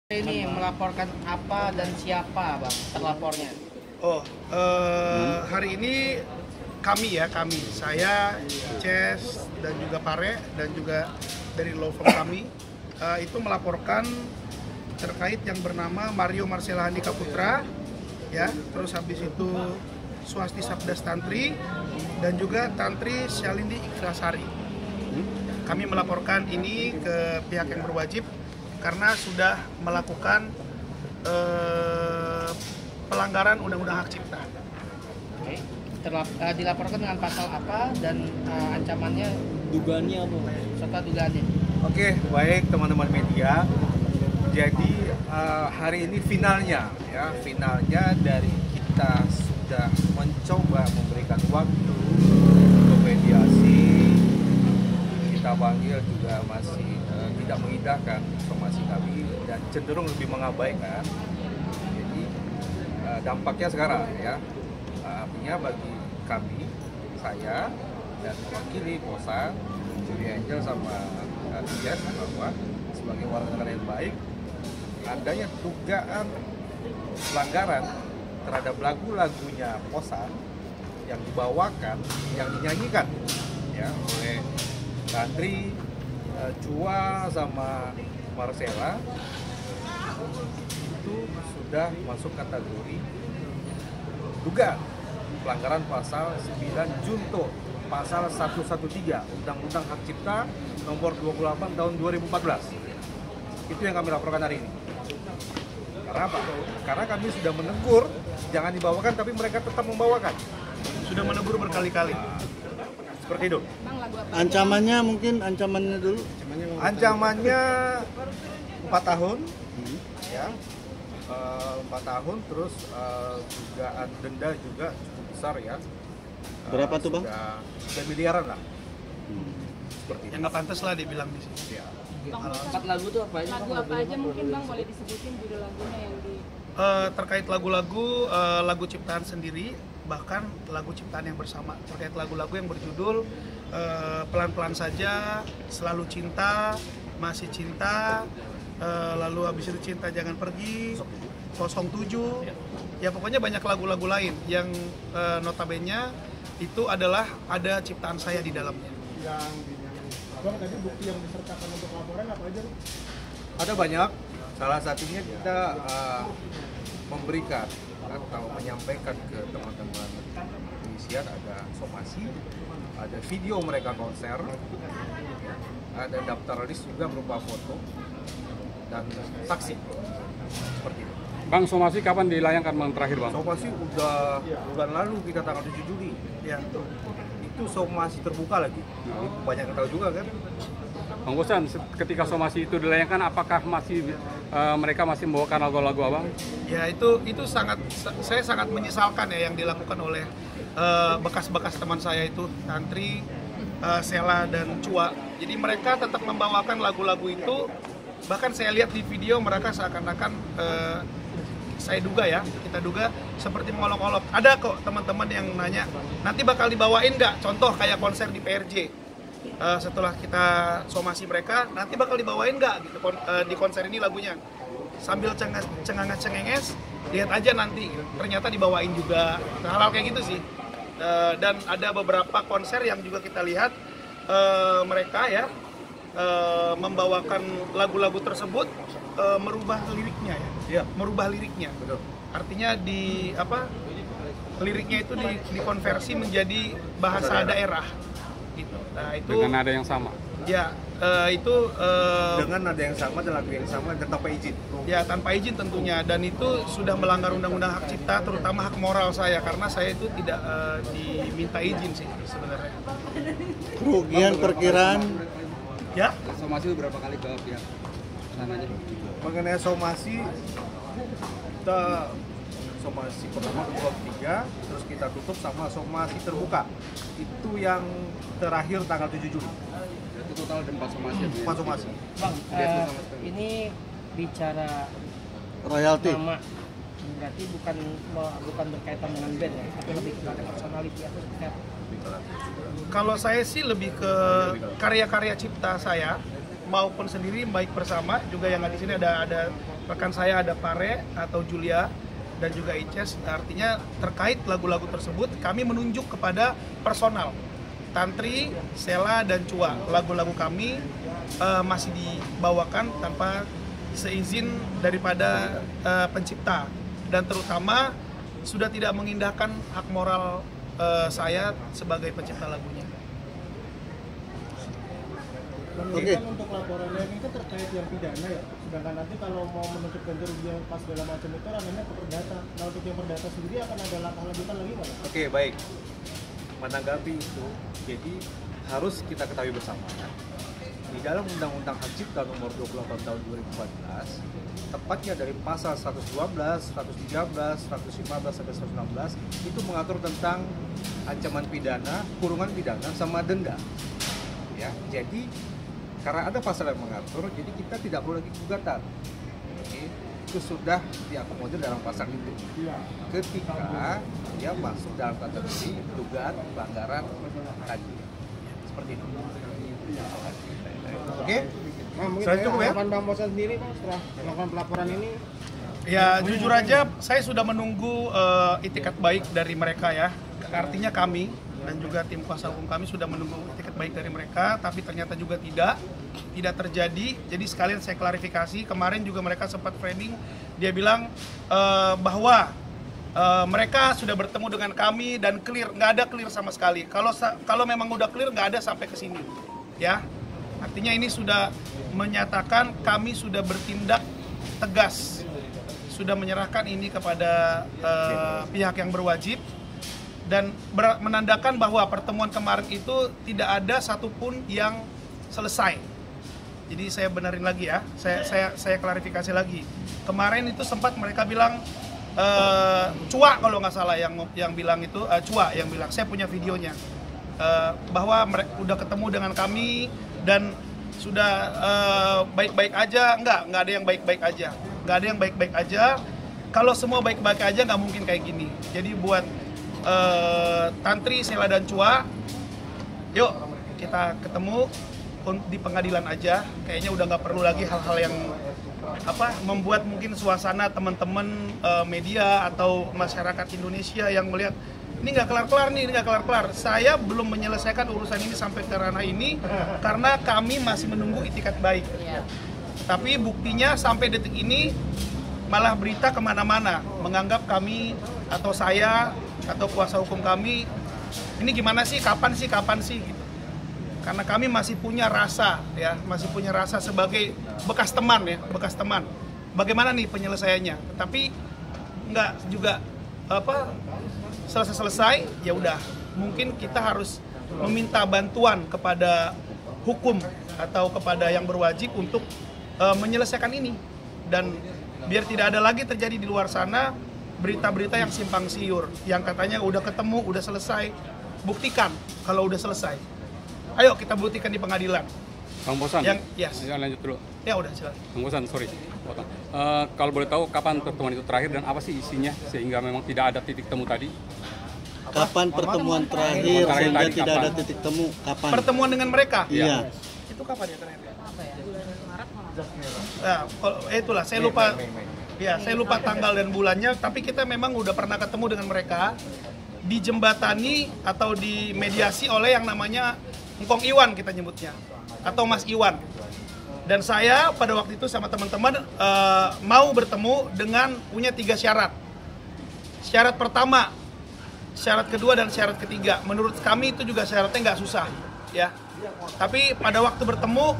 Ini melaporkan apa dan siapa, Bang, terlapornya? Hari ini saya, Ces, dan juga Pare, dan juga dari law firm kami, itu melaporkan terkait yang bernama Mario Marcella Handika Putra, ya, terus habis itu Swasti Sabdas Tantri, dan juga Tantri Syalindi Ikhlasari. Kami melaporkan ini ke pihak yang berwajib karena sudah melakukan pelanggaran Undang-Undang Hak Cipta. Oke. Dilaporkan dengan pasal apa dan ancamannya? Dugaannya apa? Serta dugaannya. Oke, baik teman-teman media. Jadi hari ini finalnya dari kita sudah mencoba memberikan waktu untuk mediasi. Kita panggil juga masih tidak mengindahkan informasi kami dan cenderung lebih mengabaikan. Jadi dampaknya sekarang artinya bagi kami, saya dan mewakili Kosan, Julia Angel sama Tias, bahwa sebagai warga negara yang baik, adanya dugaan pelanggaran terhadap lagu-lagunya Kosan yang dibawakan, yang dinyanyikan oleh Tantri, Chua sama Marcella, itu sudah masuk kategori dugaan pelanggaran pasal 9 Junto, pasal 113 Undang-Undang Hak Cipta nomor 28 tahun 2014. Itu yang kami laporkan hari ini. Karena apa? Karena kami sudah menegur, jangan dibawakan, tapi mereka tetap membawakan. Sudah menegur berkali-kali. Seperti itu. Ancamannya dulu. Ancamannya 4 tahun, 4 tahun, terus dugaan denda juga cukup besar ya. Berapa tuh, Bang? Sudah miliaran lah. Seperti Yang nggak pantas lah dibilang di sini. Ya. Bang, 4 lagu tuh apa aja? Lagu apa aja mungkin Bang boleh disebutin judul lagunya yang di... Terkait lagu-lagu, lagu ciptaan sendiri, bahkan lagu ciptaan yang bersama. Terkait lagu-lagu yang berjudul Pelan-pelan Saja, Selalu Cinta, Masih Cinta, lalu habis itu Cinta Jangan Pergi, 07. Ya pokoknya banyak lagu-lagu lain yang notabene itu adalah ada ciptaan saya di dalamnya. Bang, tadi bukti yang disertakan untuk laporan apa aja? Ada banyak. Salah satunya kita memberikan atau menyampaikan ke teman-teman kepolisian, ada somasi, ada video mereka konser, ada daftar list juga berupa foto dan saksi. Seperti itu. Bang, somasi kapan dilayangkan Bang terakhir, Bang? Somasi udah bulan lalu, kita tanggal 7 Juli. Ya. Itu somasi terbuka lagi. Jadi banyak yang tahu juga kan. Bang Kosan, ketika somasi itu dilayangkan, apakah mereka masih membawakan lagu-lagu Abang? Ya itu saya sangat menyesalkan ya yang dilakukan oleh bekas-bekas teman saya itu, Tantri, Sela dan Chua. Jadi mereka tetap membawakan lagu-lagu itu. Bahkan saya lihat di video mereka seakan-akan kita duga seperti mengolok-olok. Ada kok teman-teman yang nanya, nanti bakal dibawain nggak? Contoh kayak konser di PRJ. Setelah kita somasi mereka, nanti bakal dibawain nggak gitu, di konser ini lagunya. Sambil cengenges, lihat aja nanti. Ternyata dibawain juga. Hal-hal kayak gitu sih. Dan ada beberapa konser yang juga kita lihat mereka membawakan lagu-lagu tersebut, merubah liriknya merubah liriknya. Betul. Artinya liriknya itu dikonversi menjadi bahasa daerah gitu. Nah, itu Dengan nada yang sama? Ya, dengan nada yang sama dan lagu yang sama dan tanpa izin. Ya, tanpa izin tentunya, dan itu sudah melanggar Undang-Undang Hak Cipta, terutama hak moral saya, karena saya itu tidak diminta izin sih sebenarnya. Kerugian perkiraan Ya, Somasi berapa kali ke pihak sananya? Mengenai somasi, kita somasi pertama, kedua, ketiga, terus kita tutup sama somasi terbuka. Itu yang terakhir tanggal 7 Juli. Itu total ada 4 somasi. 4 somasi. Bang, ini bicara royalti. nama, berarti bukan berkaitan dengan band ya, tapi lebih kepada personality atau seperti apa? kalau saya sih lebih ke karya-karya cipta saya, maupun sendiri baik bersama juga yang di sini ada rekan saya ada Pare atau Julia dan juga Ices. Artinya terkait lagu-lagu tersebut kami menunjuk kepada personal Tantri, Sela, dan Cua. Lagu-lagu kami masih dibawakan tanpa seizin daripada pencipta, dan terutama sudah tidak mengindahkan hak moral saya sebagai pencipta lagunya. Oke. Kan untuk laporannya ini kan terkait yang pidana ya. Sedangkan nanti kalau mau menuntut ganti rugi yang pas segala macam itu ranahnya ke perdata. Nah untuk yang perdata sendiri akan ada langkah lanjutan lagi nggak? Oke, baik. Menanggapi itu, jadi harus kita ketahui bersama di dalam Undang-Undang Hak Cipta Nomor 28 Tahun 2014, tepatnya dari pasal 112, 113, 115 sampai 116 itu mengatur tentang ancaman pidana, kurungan pidana sama denda. Ya, jadi karena ada pasal yang mengatur, jadi kita tidak perlu lagi gugatan. Oke, itu sudah diakomodir dalam pasal itu. Ketika dia masuk dalam kategori dugaan pelanggaran tadi, seperti itu. Oke, Sudah cukup ya? Bang Bosan sendiri Bang setelah melakukan pelaporan ini? Ya jujur aja, saya sudah menunggu itikat baik dari mereka ya. Artinya kami dan juga tim kuasa hukum kami sudah menunggu itikat baik dari mereka, tapi ternyata juga tidak terjadi. Jadi sekalian saya klarifikasi, kemarin juga mereka sempat framing, dia bilang bahwa mereka sudah bertemu dengan kami dan clear, nggak ada clear sama sekali. Kalau memang udah clear nggak ada sampai ke sini, ya. Artinya ini sudah menyatakan kami sudah bertindak tegas, sudah menyerahkan ini kepada pihak yang berwajib, dan menandakan bahwa pertemuan kemarin itu tidak ada satupun yang selesai. Jadi saya benerin lagi ya, saya klarifikasi lagi. Kemarin itu sempat mereka bilang, Cua kalau nggak salah yang bilang itu, Cua yang bilang, saya punya videonya, bahwa mereka udah ketemu dengan kami dan sudah baik-baik aja. Nggak ada yang baik-baik aja, nggak ada yang baik-baik aja. Kalau semua baik-baik aja nggak mungkin kayak gini. Jadi buat Tantri, Sela, dan Cua, yuk kita ketemu di pengadilan aja. Kayaknya udah nggak perlu lagi hal-hal yang membuat mungkin suasana teman-teman media atau masyarakat Indonesia yang melihat ini nggak kelar-kelar nih, ini nggak kelar-kelar. Saya belum menyelesaikan urusan ini sampai ke ranah ini karena kami masih menunggu itikat baik. Tapi buktinya sampai detik ini malah berita kemana-mana menganggap kami atau saya atau kuasa hukum kami ini gimana sih, kapan sih gitu. Karena kami masih punya rasa ya, masih punya rasa sebagai bekas teman. Bagaimana nih penyelesaiannya? Tapi nggak juga selesai, ya udah. Mungkin kita harus meminta bantuan kepada hukum atau kepada yang berwajib untuk menyelesaikan ini, dan biar tidak ada lagi terjadi di luar sana berita-berita yang simpang siur, yang katanya udah ketemu, udah selesai. Buktikan kalau udah selesai. Ayo kita buktikan di pengadilan. Bang Bosan, saya lanjut dulu. Ya udah, silakan. Bang Bosan, sorry. Kalau boleh tahu kapan pertemuan itu terakhir dan apa sih isinya sehingga memang tidak ada titik temu tadi? Kapan pertemuan terakhir sehingga tidak ada titik temu? Kapan? Pertemuan dengan mereka? Iya. Itu kapan ya terakhir? Maret Nah, itulah saya lupa. Ya, saya lupa tanggal dan bulannya, tapi kita memang udah pernah ketemu dengan mereka, dijembatani atau dimediasi oleh yang namanya Ngkong Iwan kita nyebutnya, atau Mas Iwan. Dan saya pada waktu itu sama teman-teman mau bertemu dengan punya 3 syarat. Syarat pertama, syarat kedua, dan syarat ketiga. Menurut kami itu juga syaratnya nggak susah, ya. Tapi pada waktu bertemu,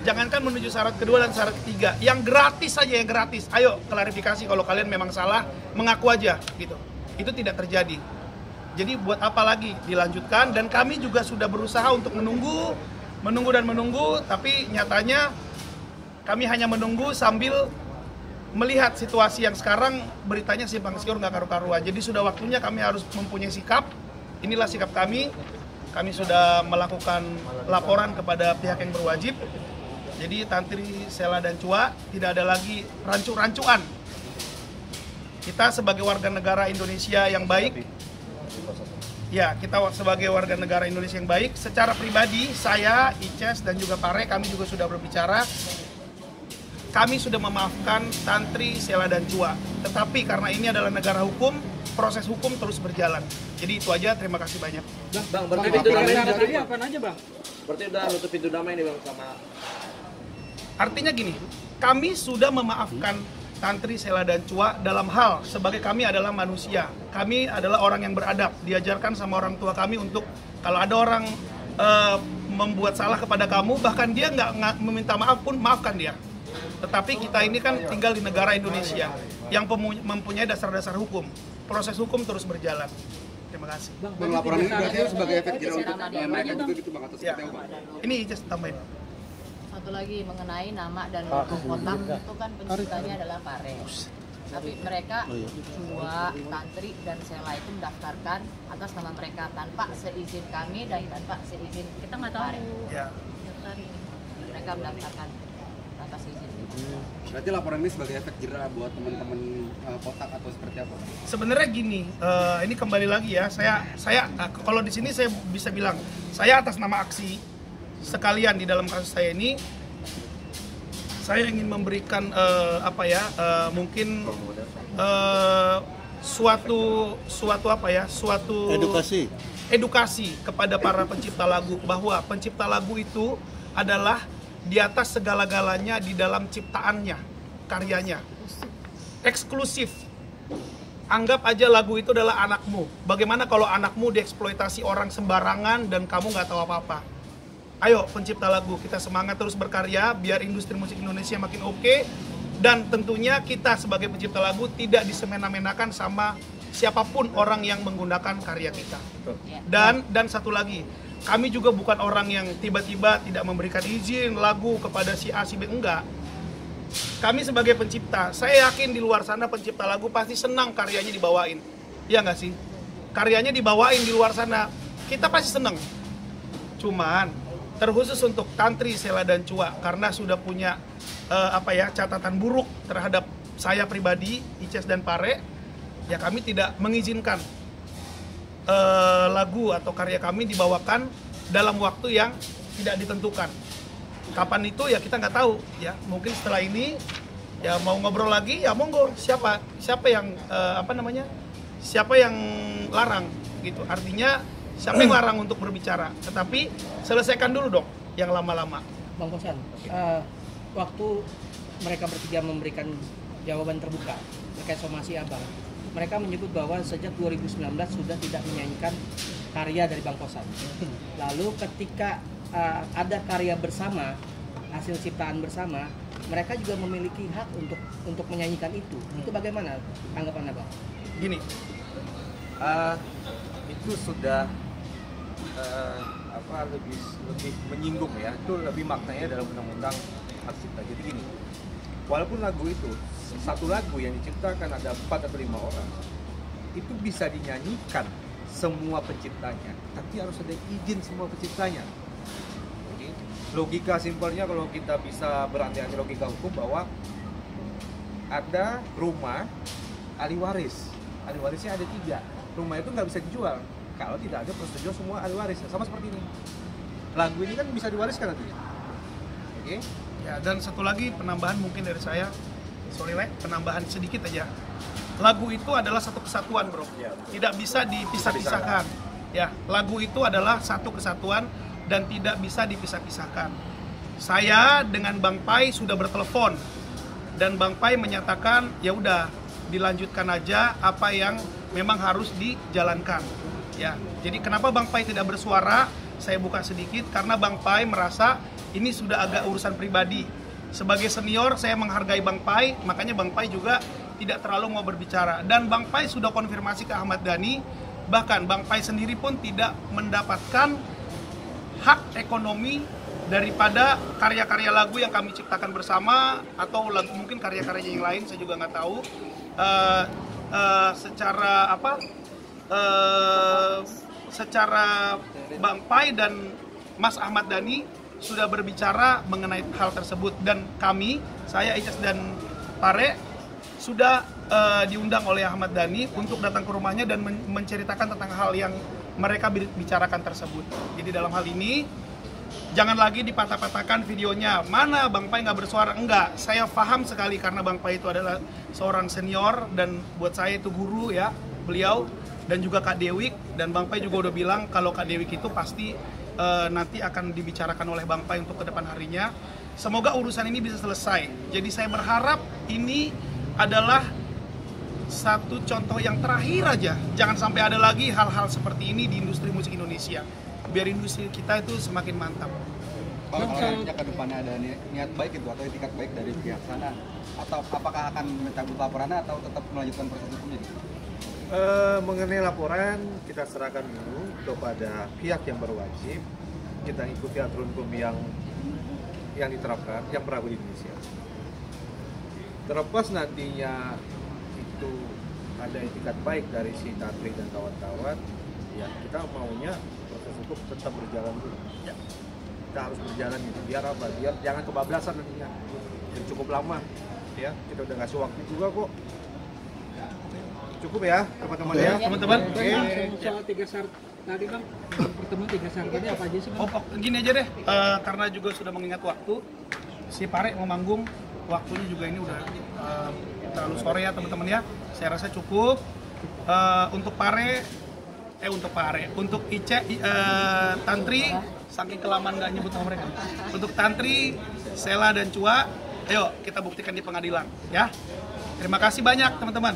jangankan menuju syarat kedua dan syarat ketiga, yang gratis saja, yang gratis. Ayo klarifikasi kalau kalian memang salah, mengaku aja gitu. Itu tidak terjadi. Jadi buat apa lagi dilanjutkan? Dan kami juga sudah berusaha untuk menunggu, tapi nyatanya kami hanya menunggu sambil melihat situasi yang sekarang beritanya simpang siur, nggak karu-karuan. Jadi sudah waktunya kami harus mempunyai sikap. Inilah sikap kami. Kami sudah melakukan laporan kepada pihak yang berwajib. Jadi Tantri, Sela, dan Cua tidak ada lagi rancu-rancuan. Kita sebagai warga negara Indonesia yang baik, ya kita sebagai warga negara Indonesia yang baik, secara pribadi saya, Ices, dan juga Pare, kami juga sudah berbicara. kami sudah memaafkan Tantri, Sela, dan Chua. Tetapi karena ini adalah negara hukum, proses hukum terus berjalan. Jadi itu aja, terima kasih banyak. Bang, berarti pintu damai tadi apa aja, Bang? Berarti udah nutup pintu damai nih, Bang, sama... Artinya gini, kami sudah memaafkan Tantri, Sela, dan Chua dalam hal sebagai kami adalah manusia. Kami adalah orang yang beradab, diajarkan sama orang tua kami untuk kalau ada orang membuat salah kepada kamu, bahkan dia nggak meminta maaf pun, maafkan dia. Tetapi kita ini kan tinggal di negara Indonesia yang mempunyai dasar-dasar hukum. Proses hukum terus berjalan. Terima kasih. Bang, laporan ini berarti sebagai efek jerah untuk mereka juga gitu, Bang, atau seperti apa? Ini just tambahin. Satu lagi mengenai nama dan logo kotak itu kan penciptanya adalah Pare. Tapi mereka Chua, Tantri, dan Sela itu mendaftarkan atas nama mereka tanpa seizin kami dan tanpa seizin kita nggak tahu. Ya. Mereka mendaftarkan tanpa seizin. Berarti laporan ini sebagai efek jerah buat teman-teman kotak atau seperti apa? Sebenarnya gini, ini kembali lagi ya. Saya kalau di sini saya bisa bilang saya atas nama aksi sekalian di dalam kasus saya ini, saya ingin memberikan mungkin suatu edukasi kepada para pencipta lagu bahwa pencipta lagu itu adalah di atas segala-galanya di dalam ciptaannya, karyanya eksklusif. Anggap aja lagu itu adalah anakmu. Bagaimana kalau anakmu dieksploitasi orang sembarangan dan kamu nggak tahu apa-apa? Ayo pencipta lagu, kita semangat terus berkarya biar industri musik Indonesia makin oke. Dan tentunya kita sebagai pencipta lagu tidak disemena-menakan sama siapapun orang yang menggunakan karya kita. Dan satu lagi, kami juga bukan orang yang tiba-tiba tidak memberikan izin lagu kepada si A, si B, enggak. Kami sebagai pencipta, saya yakin di luar sana pencipta lagu pasti senang karyanya dibawain. Iya nggak sih? Karyanya dibawain di luar sana, kita pasti senang. Cuman terkhusus untuk Tantri, Sela, dan Chua karena sudah punya catatan buruk terhadap saya pribadi, Ices dan Pare, ya kami tidak mengizinkan lagu atau karya kami dibawakan dalam waktu yang tidak ditentukan. Kapan itu ya kita nggak tahu ya. Mungkin setelah ini ya mau ngobrol lagi ya monggo. Siapa yang siapa yang larang gitu. Artinya siapa yang larang untuk berbicara. Tetapi selesaikan dulu dong yang lama-lama. Bang Kosan, waktu mereka bertiga memberikan jawaban terbuka terkait somasi Abang, mereka menyebut bahwa sejak 2019 sudah tidak menyanyikan karya dari Bang Kosan. Lalu ketika ada karya bersama, hasil ciptaan bersama, mereka juga memiliki hak untuk menyanyikan itu. Itu bagaimana tanggapan Abang? Gini, itu sudah lebih menyinggung ya, itu lebih maknanya dalam undang-undang hak cipta. Jadi gini, walaupun lagu itu satu lagu yang diciptakan ada 4 atau 5 orang, itu bisa dinyanyikan semua penciptanya, tapi harus ada izin semua penciptanya. Jadi, logika simpelnya kalau kita bisa berandai-andai logika hukum bahwa ada rumah ahli warisnya ada 3, rumah itu nggak bisa dijual kalau tidak ada persetujuan semua ahli waris. Sama seperti ini, lagu ini kan bisa diwariskan nantinya. Oke? Ya, dan satu lagi penambahan mungkin dari saya, penambahan sedikit aja. Lagu itu adalah satu kesatuan, bro. Tidak bisa dipisah-pisahkan. Ya, lagu itu adalah satu kesatuan dan tidak bisa dipisah-pisahkan. Saya dengan Bang Pai sudah bertelepon dan Bang Pai menyatakan ya udah dilanjutkan aja apa yang memang harus dijalankan. Ya, jadi kenapa Bang Pai tidak bersuara? Saya buka sedikit karena Bang Pai merasa ini sudah agak urusan pribadi. Sebagai senior saya menghargai Bang Pai, makanya Bang Pai juga tidak terlalu mau berbicara. Dan Bang Pai sudah konfirmasi ke Ahmad Dhani, bahkan Bang Pai sendiri pun tidak mendapatkan hak ekonomi daripada karya-karya lagu yang kami ciptakan bersama atau lagu mungkin karya-karya yang lain, saya juga nggak tahu. Secara Bang Pai dan Mas Ahmad Dhani sudah berbicara mengenai hal tersebut, dan kami, saya, Ices dan Pare sudah diundang oleh Ahmad Dhani untuk datang ke rumahnya dan menceritakan tentang hal yang mereka bicarakan tersebut. Jadi dalam hal ini jangan lagi dipatah-patahkan videonya. Mana Bang Pai nggak bersuara? Enggak, saya paham sekali karena Bang Pai itu adalah seorang senior dan buat saya itu guru ya, beliau dan juga Kak Dewik, dan Bang Pai juga udah bilang kalau Kak Dewik itu pasti nanti akan dibicarakan oleh Bang Pai untuk ke depan harinya. Semoga urusan ini bisa selesai. Jadi saya berharap ini adalah satu contoh yang terakhir aja. Jangan sampai ada lagi hal-hal seperti ini di industri musik Indonesia. Biar industri kita itu semakin mantap. Kalau nantinya ke depannya ada niat baik itu atau etikat baik dari pihak sana, atau apakah akan mencabut laporannya atau tetap melanjutkan proses hukumnya? Mengenai laporan, kita serahkan dulu kepada pihak yang berwajib. Kita ikuti aturan hukum yang diterapkan, yang berlaku di Indonesia. Terlepas nantinya itu ada etikat baik dari si Tantri dan kawan-kawan, ya kita maunya proses hukum tetap berjalan dulu. Ya. Kita harus berjalan gitu, biar apa? Biar jangan kebablasan nantinya. Jadi cukup lama, ya kita udah ngasih waktu juga kok. Cukup ya teman-teman ya. Teman-teman. Soal 3 syarat tadi Bang, pertemuan 3 syarat tadi apa aja sih Bang? Gini aja deh, karena juga sudah mengingat waktu, si Pare mau manggung, waktunya juga ini udah terlalu sore ya teman-teman ya. Saya rasa cukup. Untuk Ice, Tantri, saking kelamaan nggak nyebut nama mereka. Untuk Tantri, Sela dan Cua, ayo kita buktikan di pengadilan ya. Terima kasih banyak teman-teman.